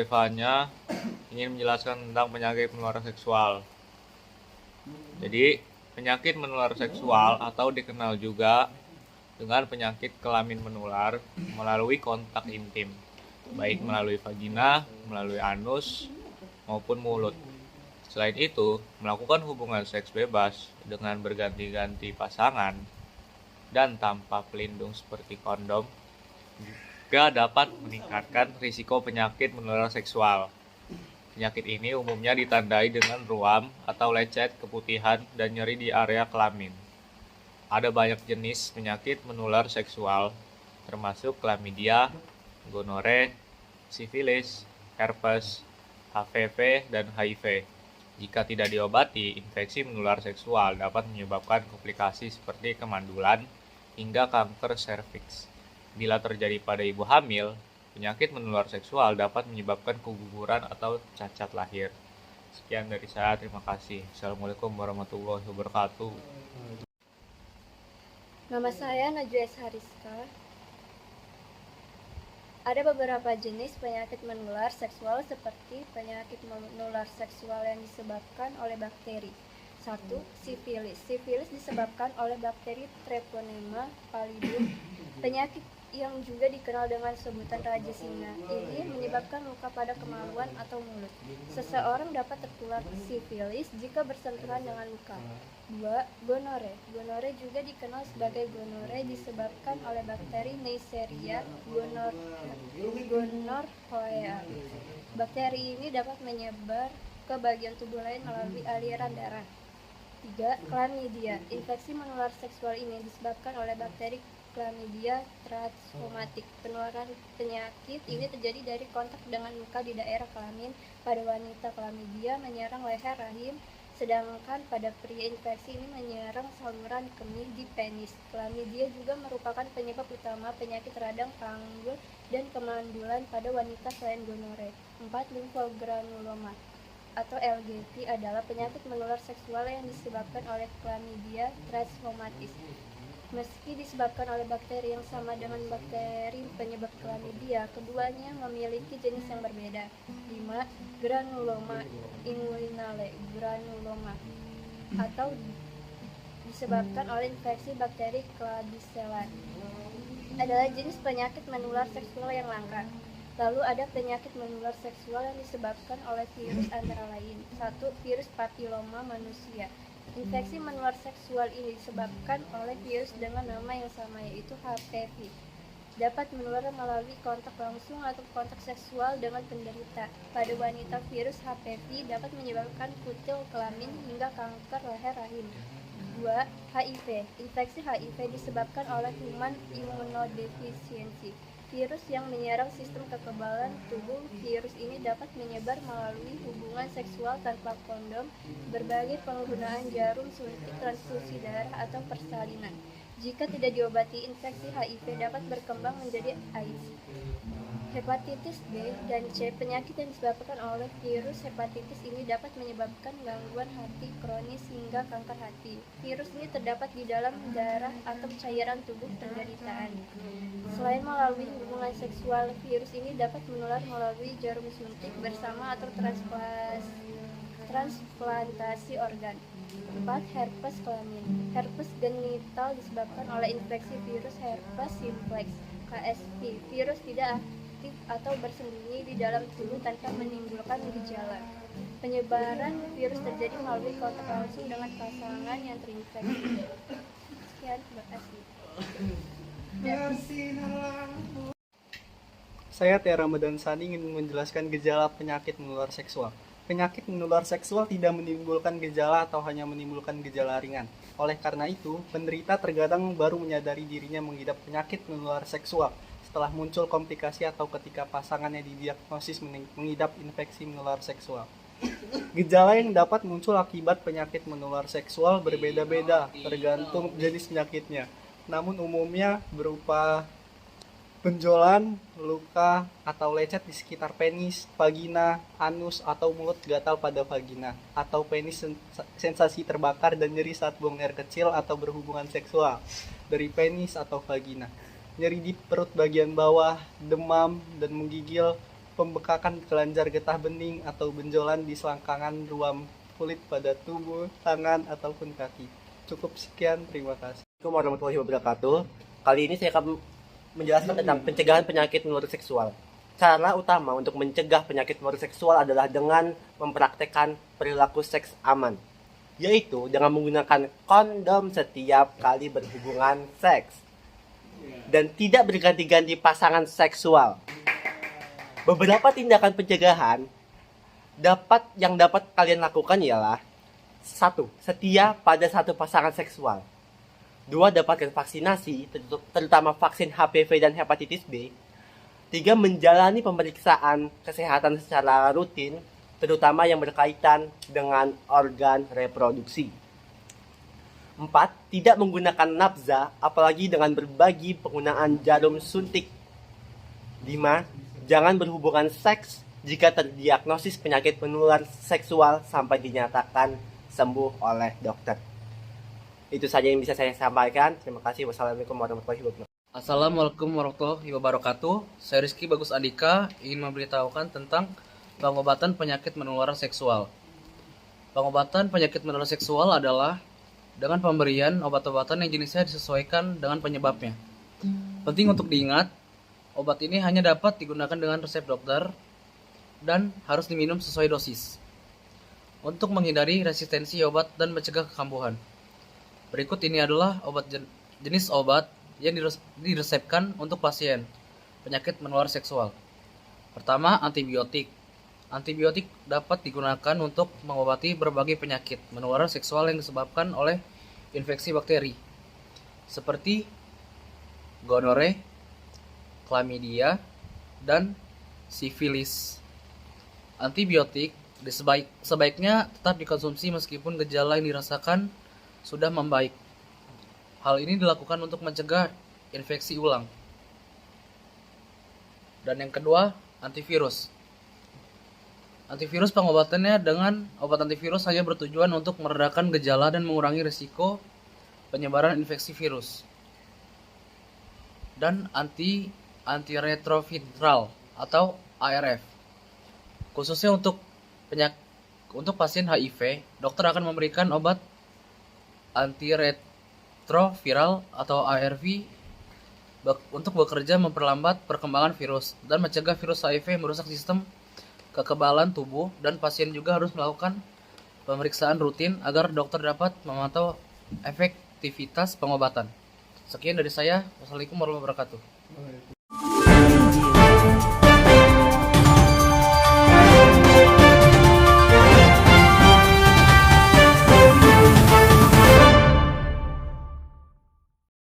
Devanya ingin menjelaskan tentang penyakit menular seksual. Jadi, penyakit menular seksual atau dikenal juga dengan penyakit kelamin menular melalui kontak intim, baik melalui vagina, melalui anus, maupun mulut. Selain itu, melakukan hubungan seks bebas dengan berganti-ganti pasangan dan tanpa pelindung seperti kondom juga dapat meningkatkan risiko penyakit menular seksual. Penyakit ini umumnya ditandai dengan ruam atau lecet, keputihan, dan nyeri di area kelamin. Ada banyak jenis penyakit menular seksual, termasuk chlamydia, gonore, sifilis, herpes, HPV, dan HIV. Jika tidak diobati, infeksi menular seksual dapat menyebabkan komplikasi seperti kemandulan hingga kanker serviks. Bila terjadi pada ibu hamil, penyakit menular seksual dapat menyebabkan keguguran atau cacat lahir. Sekian dari saya, terima kasih. Assalamualaikum warahmatullahi wabarakatuh. Nama saya Najwa Hariska. Ada beberapa jenis penyakit menular seksual seperti penyakit menular seksual yang disebabkan oleh bakteri. 1. Sifilis. Sifilis disebabkan oleh bakteri Treponema pallidum. Penyakit yang juga dikenal dengan sebutan raja singa. Ini menyebabkan luka pada kemaluan atau mulut. Seseorang dapat tertular sifilis jika bersentuhan dengan luka. 2. Gonore. Gonore juga dikenal sebagai gonore disebabkan oleh bakteri Neisseria gonorrhoeae. Bakteri ini dapat menyebar ke bagian tubuh lain melalui aliran darah. 3. Chlamydia. Infeksi menular seksual ini disebabkan oleh bakteri Chlamydia trachomatic. Penularan penyakit ini terjadi dari kontak dengan luka di daerah kelamin. Pada wanita, chlamydia menyerang leher rahim, sedangkan pada pria infeksi ini menyerang saluran kemih di penis. Chlamydia juga merupakan penyebab utama penyakit radang panggul dan kemandulan pada wanita selain gonore. 4. Lymphogranuloma atau LGT adalah penyakit menular seksual yang disebabkan oleh Chlamydia trachomatis. Meski disebabkan oleh bakteri yang sama dengan bakteri penyebab chlamydia, keduanya memiliki jenis yang berbeda. 5. Granuloma inguinale. Granuloma atau disebabkan oleh infeksi bakteri Klebsiella adalah jenis penyakit menular seksual yang langka. Lalu ada penyakit menular seksual yang disebabkan oleh virus antara lain. 1. Virus papiloma manusia. Infeksi menular seksual ini disebabkan oleh virus dengan nama yang sama, yaitu HPV. Dapat menular melalui kontak langsung atau kontak seksual dengan penderita. Pada wanita, virus HPV dapat menyebabkan kutil kelamin hingga kanker leher rahim. 2. HIV. Infeksi HIV disebabkan oleh human immunodeficiency, virus yang menyerang sistem kekebalan tubuh. Virus ini dapat menyebar melalui hubungan seksual tanpa kondom, berbagai penggunaan jarum suntik, transfusi darah, atau persalinan. Jika tidak diobati, infeksi HIV dapat berkembang menjadi AIDS. Hepatitis B dan C. Penyakit yang disebabkan oleh virus hepatitis ini dapat menyebabkan gangguan hati kronis hingga kanker hati. Virus ini terdapat di dalam darah atau cairan tubuh penderitaan. Selain melalui hubungan seksual, virus ini dapat menular melalui jarum suntik bersama atau transplantasi organ. 4. Herpes kelamin. Herpes genital disebabkan oleh infeksi virus herpes simplex (KSP). Virus tidak aktif atau bersembunyi di dalam tubuh tanpa menimbulkan gejala. Penyebaran virus terjadi melalui kontak langsung dengan pasangan yang terinfeksi. Sekian, terima kasih. Saya Tiara Medansani ingin menjelaskan gejala penyakit menular seksual. Penyakit menular seksual tidak menimbulkan gejala atau hanya menimbulkan gejala ringan. Oleh karena itu, penderita terkadang baru menyadari dirinya mengidap penyakit menular seksual setelah muncul komplikasi atau ketika pasangannya didiagnosis mengidap infeksi menular seksual. Gejala yang dapat muncul akibat penyakit menular seksual berbeda-beda tergantung jenis penyakitnya. Namun umumnya berupa benjolan, luka, atau lecet di sekitar penis, vagina, anus, atau mulut gatal pada vagina, atau penis sensasi terbakar dan nyeri saat buang air kecil atau berhubungan seksual dari penis atau vagina. Nyeri di perut bagian bawah, demam, dan menggigil, pembekakan kelenjar getah bening atau benjolan di selangkangan ruam kulit pada tubuh, tangan, ataupun kaki. Cukup sekian, terima kasih. Assalamualaikum warahmatullahi wabarakatuh. Kali ini saya akan menjelaskan tentang pencegahan penyakit menular seksual. Cara utama untuk mencegah penyakit menular seksual adalah dengan mempraktekkan perilaku seks aman, yaitu dengan menggunakan kondom setiap kali berhubungan seks dan tidak berganti-ganti pasangan seksual. Beberapa tindakan pencegahan yang dapat kalian lakukan ialah: 1. Setia pada satu pasangan seksual. 2. Dapatkan vaksinasi, terutama vaksin HPV dan hepatitis B. 3. Menjalani pemeriksaan kesehatan secara rutin, terutama yang berkaitan dengan organ reproduksi. 4. Tidak menggunakan nafza, apalagi dengan berbagi penggunaan jarum suntik. 5. Jangan berhubungan seks jika terdiagnosis penyakit menular seksual sampai dinyatakan sembuh oleh dokter. Itu saja yang bisa saya sampaikan. Terima kasih. Wassalamualaikum warahmatullahi wabarakatuh. Assalamualaikum warahmatullahi wabarakatuh. Saya Rizky Bagus Andika ingin memberitahukan tentang pengobatan penyakit menular seksual. Pengobatan penyakit menular seksual adalah dengan pemberian obat-obatan yang jenisnya disesuaikan dengan penyebabnya. Penting untuk diingat, obat ini hanya dapat digunakan dengan resep dokter dan harus diminum sesuai dosis untuk menghindari resistensi obat dan mencegah kekambuhan. Berikut ini adalah jenis obat yang diresepkan untuk pasien penyakit menular seksual. Pertama, antibiotik. Antibiotik dapat digunakan untuk mengobati berbagai penyakit menular seksual yang disebabkan oleh infeksi bakteri seperti gonore, chlamydia, dan sifilis. Antibiotik sebaiknya tetap dikonsumsi meskipun gejala yang dirasakan sudah membaik. Hal ini dilakukan untuk mencegah infeksi ulang. Dan yang kedua, antivirus. Antivirus pengobatannya dengan obat antivirus hanya bertujuan untuk meredakan gejala dan mengurangi risiko penyebaran infeksi virus. Dan antiretroviral atau ARV. Khususnya untuk pasien HIV, dokter akan memberikan obat antiretroviral atau ARV untuk bekerja memperlambat perkembangan virus dan mencegah virus HIV merusak sistem kekebalan tubuh, dan pasien juga harus melakukan pemeriksaan rutin agar dokter dapat memantau efektivitas pengobatan. Sekian dari saya. Wassalamualaikum warahmatullahi wabarakatuh.